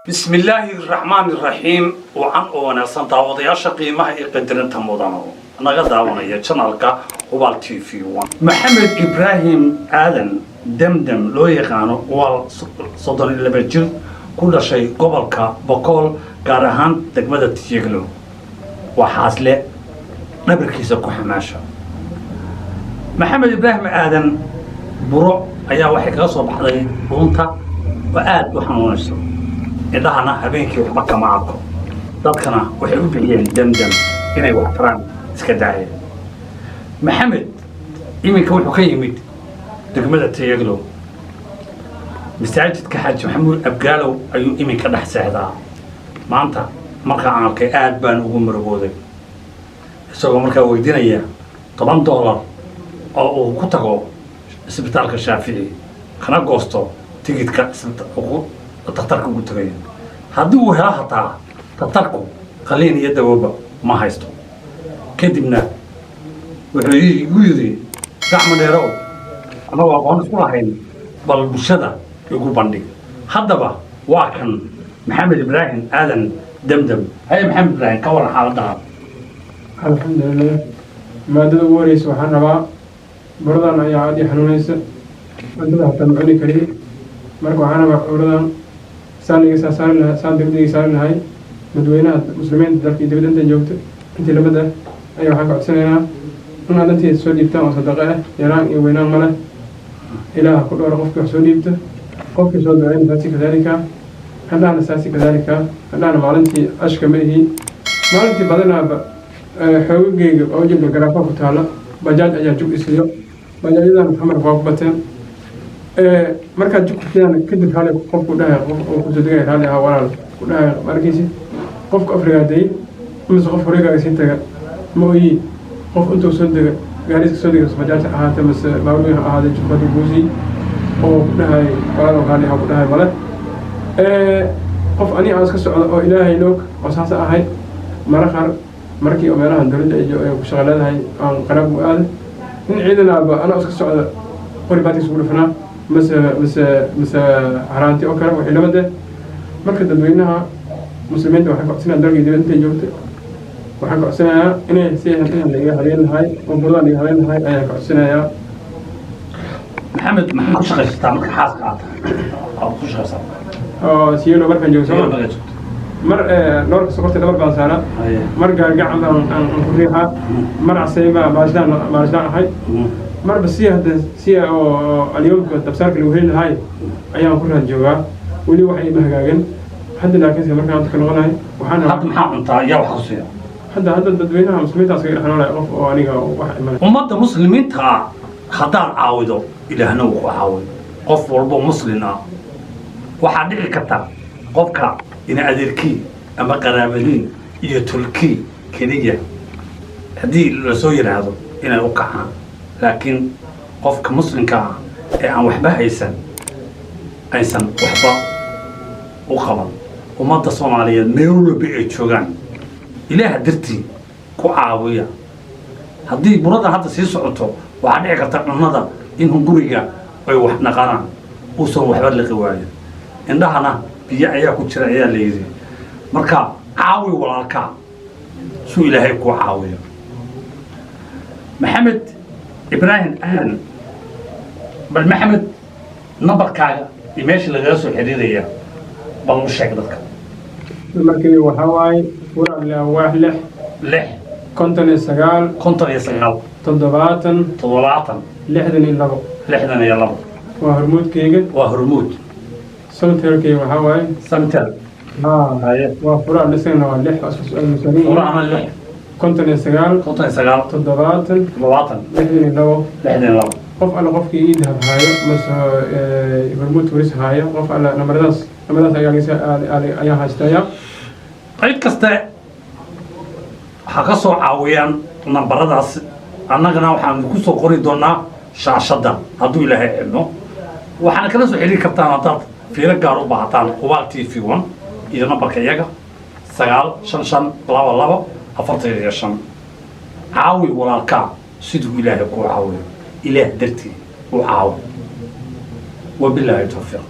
بسم الله الرحمن الرحيم وعن أنا سنتا وضياش قيمة قدرن تمودانو نقد داونية channelka هوبال تي في 1 محمد إبراهيم آدن دمدم لو يقانو وصدر اللي بجل كل شيء قبلك بقول قارهان تقبل تيجلو وحاصله نبركيسة كحماشة محمد إبراهيم آدن برو أيا واحد قصب حضي بونتا وآد وحنونسو إذا habeenkii waxba kama arko dadkana waxay u bixiyeen damdam inay wax taraan iska daayeen maxamed iminka wuxuu ka yimid degmada Tayaglo masaajidka xaj maxamuud abgaalow ayuu iminka dhex seexdaa maanta marka aan arkay aad baan ugu marwooday isagoo markaa weydiinaya $10 oo uu ku tago isbitaalka Shaafici kana goosto tigidhka takhtarka ugu tagay haddii uu helo hataa takhtarku qaliin iyo dawaba ma haysto kadibna wuxuu igu yiri gacmo dheerow anagoo aqoon isku lahayn bal bulshada ugu bandhig haddaba waa kan maxamed ibraahim aadan damdam hay maxamed ibraahim ka waran xaaladda alxamdulilah maadada ugu horeysa waxaan rabaa buradan ayaa aad ii xanuunaysa maadada hataa ma cuni kariye marka waxaan rabaa buradan saan degdegii saari lahay dadweynaha muslimiinta dalkii dibadda joogta intii lamid ah ayaa waxaan ka codsanaynaa inaad intii soo dhiibtaan oo sadaqo ah yaraan iyo weynaan ma leh ilaaha ku dhowra qofkii wax soo dhiibta qofkii soo duceyn saasi kadaalika hadhaana saasi kadaalika hadhaana maalintii ashka ma ihi maalintii badanaaba xoogageyga oo jilba garaafa ku taala bajaaj ayaa jug isiyo bajaajyadan xamarka waa ku bateen markaad jugkuyaan kadib hale qofku dhahay qof oo ku soo degay hale ah walaal ku dhahay markiisi qofka afrigaaday mise qof wareegaaga sii taga ma oyi qof intuu soo dega gaariska soo dega bajaajta ahaatee mise baabuur ahaatee jugkada guusi oo ku dhahay walaal hale ah ku dhahay male qof ani aan iska socdo oo ilaahay loog oo saas ahay maraqar markii oo meelaha dowladda ay ku shaqaleedahay aan qaraab u aaday in ciidanaaba anaa iska socda qori baatiis ugu dhafanaa mise haraanti oo kale waxay lamade marka dadweynaha muslimiinta waxay kocsanayaan dalkii dibadda intay joogtay waxaan codsanayaa inay si hantihan laiga habeen lahay oo buradan laiga habeen lahay ayaan codsanayaa maxamed maxaa ku shaqaysataa marka xaaska aad tahay ku shaqaysaa oo siyelo markaan joogo soo mar noorka sokorta dhabar baan saara mar gaargacan aan ku riixaa mar casayba maashdaan ahay marba si oo alyawmka dabsaarka lagu heli lahay ayaan ku raad joogaa weli waxay ima hagaagan hadda laakiinse markaan ka noqonahay waxaan hadda maxaa cuntaa yaa wax kusiiya hadda dadweynaha muslimiintaas kaga dhexnoolaya qof oo aniga wax imanay ummadda muslimiinta haddaad caawido ilaahna wuu ku caawiyo qof walbo muslin ah waxaa dhici karta qofka ina adeerkii ama qaraabadiin iyo tulkii keliya haddii lasoo yidhaahdo inay u kacaan laakiin qofka muslimka ah ee aan waxba haysan aysan waxba u qaban ummadda soomaaliyeed meel walba ay joogaan ilaaha dartii ku caawiya haddii burada hadda sii socoto waxaa dhici karta cunnada in guriga ay wax naqanaan uusan waxba liqi waayo indhahana biyo ayaa ku jira ayaa la yidhi marka caawi walaalkaa suu ilaahay kuu caawiyo maxamed ibraahim aadan bal maxamed nambarkaaga iyo meesha lagaga soo xiriiraya bal u sheeg dadka markii waxaa waaye fura waax lix konton iyo sagaal 62 waa hormuudkayga waa hormuud samtelkayga waxaa waaye samtel waa fura dhisayna waa lix asal furaana lix konton iyo sagaal 62 qof alla qofkii ii dahab haayo mase hormuud waris haayo qof alla namaradaas ayaa haystaya qayb kaste ha ka soo caawiyaan nambaradaas annagana waxaan ku soo qori doonaa shaashadda hadduu ilaahay cilmo waxaana kala soo xiriiri kartaan haddaad fiiro gaar u baahataan hubaal t v 1 iyo nambarka iyaga 9552245 caawi walaalkaa siduu ilaahay kuu caawiyo إله درتي وعاون وبالله التوفيق.